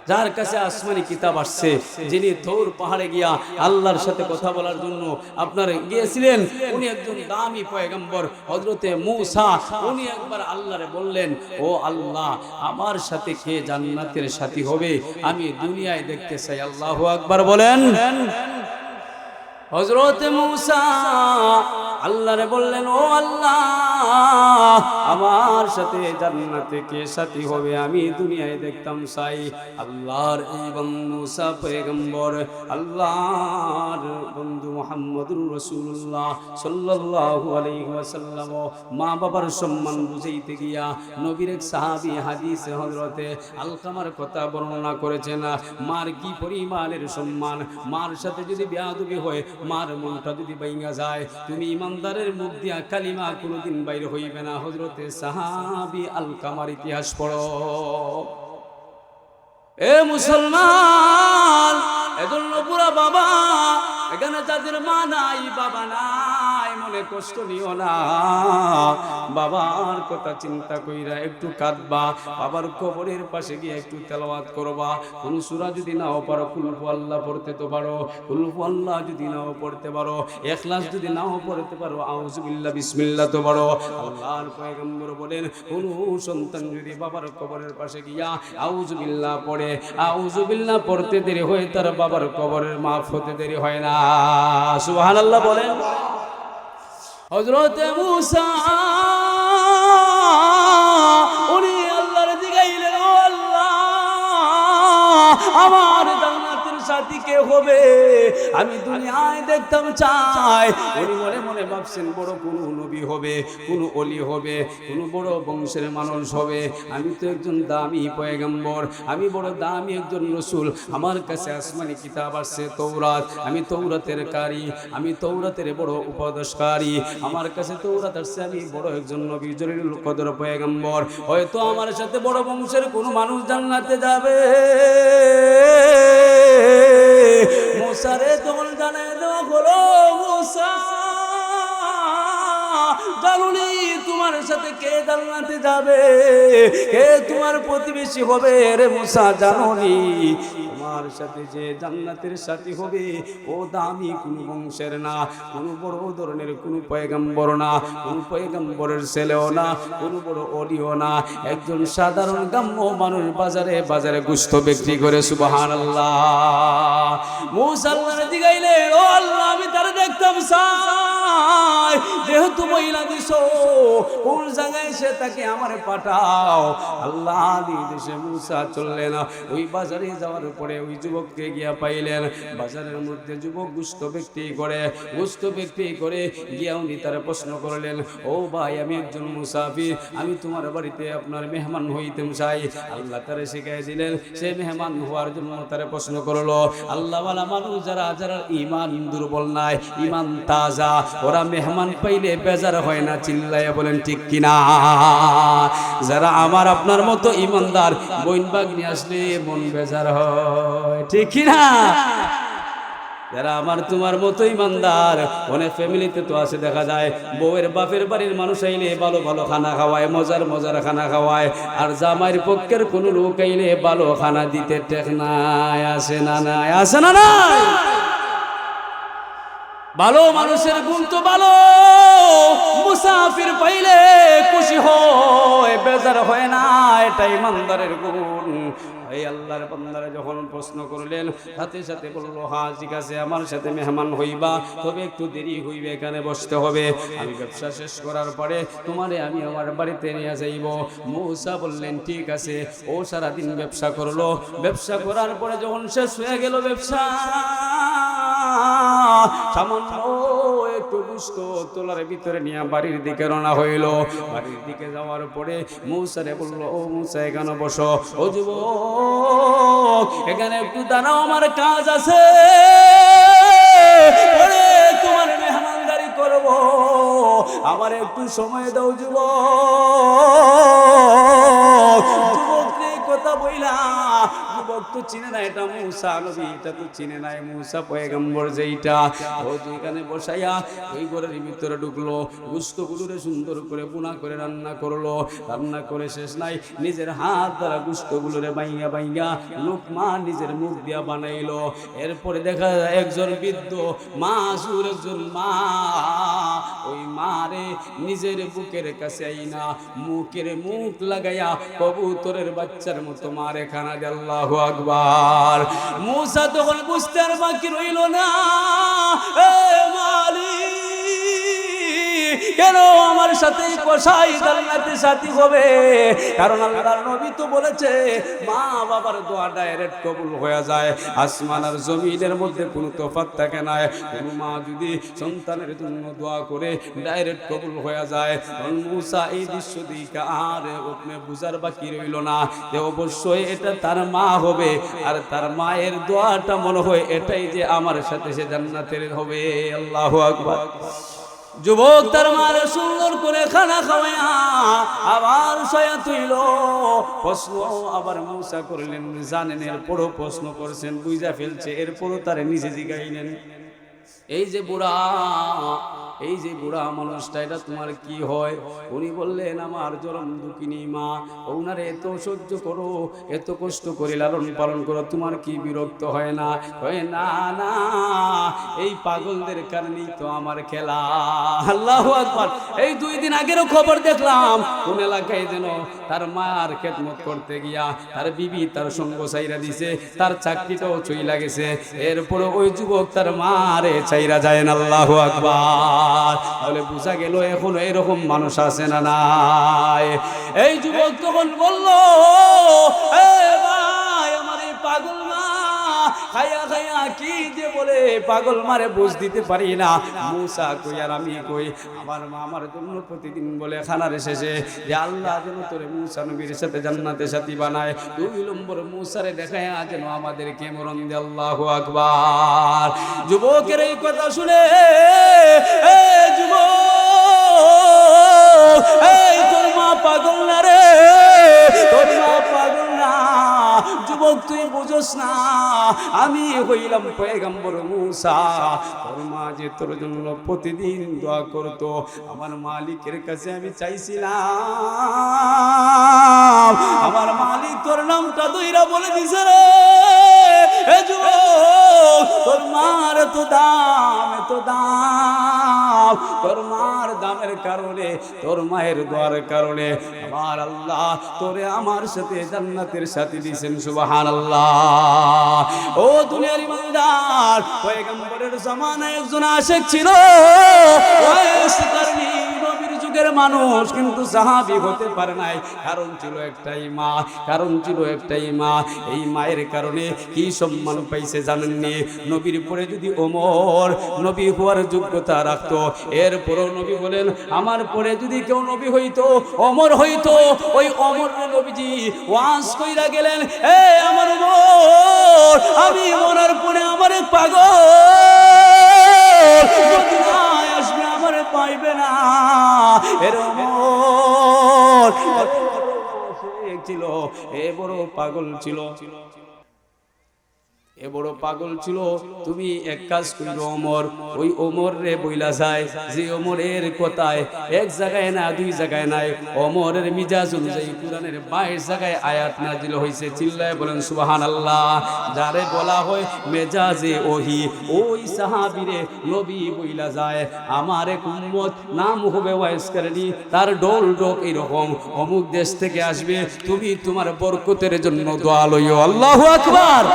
যার কাছে আসমানি কিতাব আসছে, যিনি থৌর পাহাড়ে গিয়া আল্লাহর সাথে কথা বলার জন্য আপনার গিয়েছিলেন, উনি একজন দামি পয়গম্বর হযরতে মূসা। উনি একবার আল্লাহরে বললেন, ও আল্লাহ, আমার সাথে কে জান্নাতের সাথী হবে, আমি দুনিয়ায় দেখতে চাই। আল্লাহু আকবার বলেন। হযরতে মূসা আল্লাহরে বললেন, ও আল্লাহ, আমার সাথে জান্নাতে কে সাথী হবে, আমি দুনিয়ায় দেখতাম চাই। আল্লাহর এই বন্ধু মূসা পয়গম্বর, আল্লাহর বন্ধু মুহাম্মদুর রাসূলুল্লাহ সাল্লাল্লাহু আলাইহি ওয়াসাল্লাম মা বাবার সম্মান বুঝাইতে গিয়া নবীর এক সাহাবী হাদিসে হযরতে আলকামার কথা বর্ণনা করেছেন। মার কি পরিমাণের সম্মান, মার সাথে যদি বেয়াদবি হয়, মার মনটা যদি ভাঙা যায়, তুমি ইমানদারের মুখ দিয়া কালিমা কোনোদিন বাইর হইবে না। হযরতে সাহাবী আলকামার ইতিহাস পড়ো। এ মুসলমান, এজন্য পুরা বাবা, এখানে যাদের মা নাই, বাবা নাই, মনে কষ্ট নিও না। বাবার কথা চিন্তা কইরা একটু কাঁদবা, বাবার কবরের পাশে গিয়ে একটু তেলাওয়াত করবা। কোন সূরা যদি নাও পারো, কুল আল্লাহ পড়তে তো পারো, কুল আল্লাহ যদি নাও পড়তে পারো, ইখলাস যদি নাও পড়তে পারো, আউযু বিল্লাহ বিসমিল্লাহ তো পারো। আল্লাহর পয়গম্বর বলেন, কোন সন্তান যদি বাবার কবরের পাশে গিয়া আউযু বিল্লাহ পড়ে, আউযু বিল্লাহ পড়তে দেরি হয়, তার বাবার কবরের মাফ হতে দেরি হয় না। সুবহানাল্লাহ বলেন। হযরতে মূসা উনি আল্লাহর দিগাইলেন, ও আল্লাহ, আমার জান্নাতের সাথী কে হবে, আমি দুনিয়ায় দেখতাম চাই। উনি মনে মনে ভাবছেন, বড় কোনো নবী হবে, কোনো ওলি হবে, কোনো বড় বংশের মানুষ হবে। আমি তো একজন দামি পয়গম্বর, আমি বড় দামি একজন রাসূল, আমার কাছে আসমানি কিতাব আসছে তৌরাত, আমি তৌরাতের কারি, আমি তৌরাতের বড় উপদেশকারী, আমার কাছে তৌরাত আসছে, আমি বড় একজন নবী, জলিলুল কদর পয়গম্বর। হয়তো আমার সাথে বড় বংশের কোনো মানুষ জান্নাতে যাবে। মূসারে তখন জানায় দেওয়া হলো, মূসা জানুনি তোমার সাথে কে জান্নাতে যাবে, কে তোমার প্রতিবেশী হবে। রে মূসা, জানুনি তোমার সাথে যে জান্নাতের সাথী হবে, ও দামি কোন বংশের না, কোন বড় ধরনের কোন পয়গম্বর না, কোন পয়গম্বরের ছেলেও না, কোন বড় ওলিও না, একজন সাধারণ গ্রাম্য মানুষ বাজারে বাজারে গোশত বিক্রি করে। সুবহানাল্লাহ। মূসা আল্লাহর দিগাইলে, ও আল্লাহ, আমি তারে দেখতাম চাই, যেহেতু মহিলা দিছো, কোন জায়গায় সে তাকে আমারে পাঠাও। আল্লাহ নির্দেশে মূসা চললেন। ওই বাজারে যাওয়ার পরে ওই যুবককে গিয়া পাইলেন, বাজারের মধ্যে যুবক গোশত বিক্রি করে গিয়া উনি তারা প্রশ্ন করলেন, ও ভাই, আমি একজন মুসাফির, আমি তোমার বাড়িতে আপনার মেহমান হইতেম চাই। আল্লাহ তারে শিখাই দিলেন, সে মেহমান হওয়ার জন্য তারা প্রশ্ন করলো। আল্লাহওয়ালা মানুষ যারা যারা ইমান দুর্বল নাই, ইমান তাজা, ওরা মেহমান পাইলে বেজার হয় না। চিল্লাইয়া বলেন ঠিক কিনা? যারা আমার আপনার মতো ইমানদার, বইন বাগনি আসলে মন বেজার হয়, ঠিক কিনা? যারা আমার তোমার মতো ইমানদার, অনেক ফ্যামিলিতে তো আছে, দেখা যায় বউয়ের বাপের বাড়ির মানুষ আইলে ভালো ভালো খানা খাওয়ায়, মজার মজার খানা খাওয়ায়, আর জামাইয়ের পক্ষের কোনো লোক আইলে ভালো খানা দিতে টেক নাই। আসে না নাই? আসে না নাই? ভালো মানুষের গুণ তো ভালো, মুসাফির পাইলে খুশি হয়, বেজার হয় না, এটা ইমানদারের গুণ। এই আল্লাহর বান্দারা যখন প্রশ্ন করলেন, সাথে সাথে বলল, হ্যাঁ ঠিক আছে, আমার সাথে মেহমান হইবা, তবে একটু দেরি হইবে, এখানে বসতে হবে, আমি ব্যবসা শেষ করার পরে তোমারে আমি আমার বাড়িতে নিয়ে যাইব। মূসা বললেন ঠিক আছে। ও সারাদিন ব্যবসা করলো, ব্যবসা করার পরে যখন শেষ হয়ে গেল ব্যবসা, সামান্য একটু গোশত তোলার ভিতরে নিয়ে বাড়ির দিকে রওনা হইল। বাড়ির দিকে যাওয়ার পরে মূসারে বলল, ও মূসা, এখানে বসো। ও যুবক, এখানে একটু দাঁড়াও, আমার কাজ আছে। আমার একটু সময় দাও যুবক। যুবক কথা বইলা, যুবক তো চিনে না এটা মুসা নবী, এটা তো চিনে নাই মুসা পয়গম্বর যেইটা। ও যেখানে বসাইয়া ওই ঘরের ভিতরে ঢুকলো, গুস্তগুলোরে সুন্দর করে বুনা করে রান্না করলো। রান্না করে শেষ নাই, নিজের হাত দ্বারা গুস্তগুলোরে বাইঙ্গা বাইঙ্গা লোকমা নিজের মুখ দিয়া বানাইলো। এরপরে দেখা যায় একজন বৃদ্ধ মাসুর একজন মা, ওই মারে নিজের বুকের কাছে আইনা মুখের মুখ লাগাইয়া কবুতরের বাচ্চার মতো মারে খানা দেয়। আল্লাহু আকবার। মুসা তখন বুঝতে আর বাকি রইল না, এ মালিক কেন আমার সাথে কসাই জান্নাতে সাথী হবে? কারণ আল্লাহর নবী তো বলেছে মা বাবার দোয়া ডাইরেক্ট কবুল হয়ে যায়, আসমান আর জমিনের মধ্যে কোনো তফাৎ থাকে না। কোনো মা যদি সন্তানের জন্য দোয়া করে ডাইরেক্ট কবুল হয়ে যায়। মুসা এই দৃশ্য দেখে আর ওখানে বুঝার বাকি রইল না যে অবশ্যই এটা তার মা হবে, আর তার মায়ের দোয়াটা মনে হয় এটাই যে আমার সাথে সে জান্নাতের হবে। আল্লাহু আকবার। যুবক তার মারে সুন্দর করে খানা খাওয়াইয়া আবার শয়া তুইল। প্রশ্ন আবার মুসা করলেন, জানেন এরপরও প্রশ্ন করছেন, বুঝা ফেলছে, এরপরও তারে নিজে জিগাইলেন, এই যে বুড়া, এই যে বুড়া মানুষটা, এটা তোমার কি হয়? উনি বললেন আমার জনম দুঃখিনী মা, ওনারে এত সহ্য করো, এত কষ্ট করে লালন পালন করো, তোমার কি বিরক্ত হয় না? হয় না, না এই পাগলদের কারণেই তো আমার খেলা। আল্লাহু আকবার। এই 2 দিন আগেরও খবর দেখলাম কোন এলাকায় যেন তার মার খেদমত করতে গিয়া তার বিবি তার সঙ্গ চাইরা দিছে, তার চাকরিটাও চইলা গেছে, এরপরে ওই যুবক তার মারে চাইরা যায় না। আল্লাহু আকবার। তাহলে বুঝা গেল এখনো এরকম মানুষ আছে না নাই? এই যুবক তখন বলল, এ ভাই আমার এই পাগল মা খাইয়া খাইয়া কি যে বলে পাগল মারে বুঝ দিতে পারি না। মুসা কই আর আমি কই, আমার মা আমার জন্য প্রতিদিন বলে খানার শেষে যে আল্লাহ যেন তোরে মুসা নবীর সাথে জান্নাতে সাথী বানায়, 2 নম্বর মুসারে দেখায় যেন আমাদেরকে মরণ দে। আল্লাহু আকবার। যুবকের এই কথা শুনে এ যুবক, এই তোর মা পাগল না রে, তোর মা পাগল না। যুবক তুই বুঝোস না, আমি হইলাম পয়গম্বর মুসা। তোর মা যে তোর জন্য প্রতিদিন দোয়া করতো, আমার মালিকের কাছে আমি চাইছিলাম, আমার মালিক তোর নামটা দইরা বলে দিছে রে। এ যুবক তোর মার এত দাম, এত দাম, তোর মার দামের কারণে, তোর মায়ের দোয়ার কারণে আমার আল্লাহ তোরে আমার সাথে জান্নাতের সাথী দিয়েছেন। সুবহানাল্লাহ। ও দুনিয়ার ইমানদার, পয়গম্বরের জামানায় একজন আশিক ছিল, নবীর যুগের মানুষ, কিন্তু সাহাবী হতে পারে নাই। কারণ ছিল একটাই মা, কারণ ছিল একটাই মা। এই মায়ের কারণে কি সম্মান পাইছে জানেননি? নবীর পরে যদি ওমর নবী হওয়ার যোগ্যতা রাখতো, এরপরও নবী বলেন আমার পরে যদি কেউ নবী হইতো, ওমর হইতো, ওই ওমর নবীজি ওয়াজ কইরা গেলেন, এ আমার ওমর, আমি মরার পরে আমার পাগল মদিনায় আসবে, আমার পাইবে না। এর ওমর ছিল, এ বড় পাগল ছিল, এ বড় পাগল ছিল। তুমি এক কাজ কইরো ওমর, ওই ওমর রে বইলা যায় যে ওমরের কথায় এক জায়গায় না 2 জায়গায় নাই, ওমরের মিজাজ অনুযায়ী কোরআনের 22 জায়গায় আয়াত নাজিল হইছে। চিল্লায় বলেন সুবহানাল্লাহ। যারে বলা হয় মেজাজে ওহি, ওই সাহাবীরে নবী বইলা যায় আমার এক উম্মত নাম হবে ওয়াইসকারী, তার ডোল ডোক এরকম অমুক দেশ থেকে আসবে, তুমি তোমার বরকতের জন্য দোয়া লইও। আল্লাহু আকবার।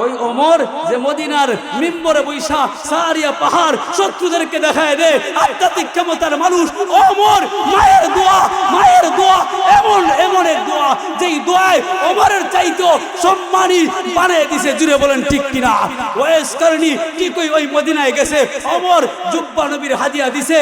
ওই ওমর যে মদিনার মিম্বরে বৈশা সারিয়া পাহাড় শত্রুদেরকে দেখায় দে আধ্যাত্মিক ক্ষমতার মানুষ, ওমর মায়ের দোয়া, মায়ের দোয়া এমন এমন এক দোয়া যেই দোয়ায় ওমরের চাইতো সম্মানী বানিয়ে দিছে, জুড়ে বলেন ঠিক কিনা? ওয়েস কারণী ঠিক ওই মদিনায় গেছে, ওমর জুব্বা নবীর হাদিয়া দিছে,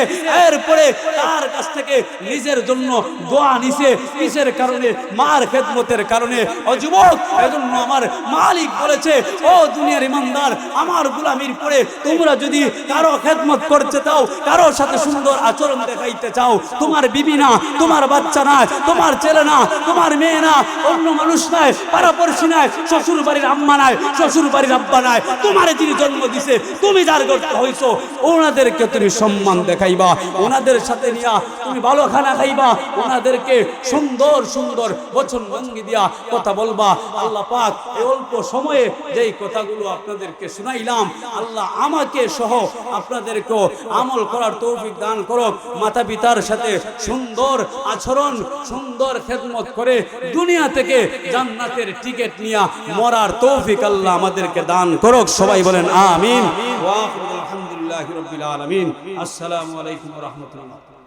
এরপরে তার কাছ থেকে নিজের জন্য দোয়া নিছে, কিসের কারণে? মার খেদমতের কারণে। ও যুবক, এজন্য আমার মালিক বলেছে, ও দুনিয়ার ইমানদার, আমার গোলামির পরে তোমরা যদি কারো খেদমত করতে চাও, কারো সাথে সুন্দর আচরণ দেখাইতে চাও, তোমার বিবি না, তোমার বাচ্চা না, তোমার ছেলে না, তোমার মেয়ে না, অন্য মানুষ নাই, পাড়াপড়শি নাই, শ্বশুর বাড়ির আম্মা নাই, শ্বশুর বাড়ির আব্বা নাই, তোমার যিনি জন্ম দিছে, তুমি যার গর্ত হইছো, ওনাদেরকে তুমি সম্মান দেখাইবা, ওনাদের সাথে নিয়া তুমি ভালো খানা খাইবা, ওনাদেরকে সুন্দর সুন্দর বচন ভঙ্গি দিয়া কথা বলবা। আল্লাহ পাক এই অল্প সময়ে যেই কথাগুলো আপনাদেরকে শুনাইলাম, আল্লাহ আমাকে সহ আপনাদেরকেও আমল করার তৌফিক দান করুক। মাতা পিতার সাথে সুন্দর আচরণ, সুন্দর খেদমত করে দুনিয়া থেকে জান্নাতের টিকিট নিয়ে মরার তৌফিক আল্লাহ আমাদেরকে দান করুক। সবাই বলেন আমিন। ওয়া আখিরু আলহামদুলিল্লাহি রাব্বিল আলামিন। আসসালামু আলাইকুম ওয়া রাহমাতুল্লাহ।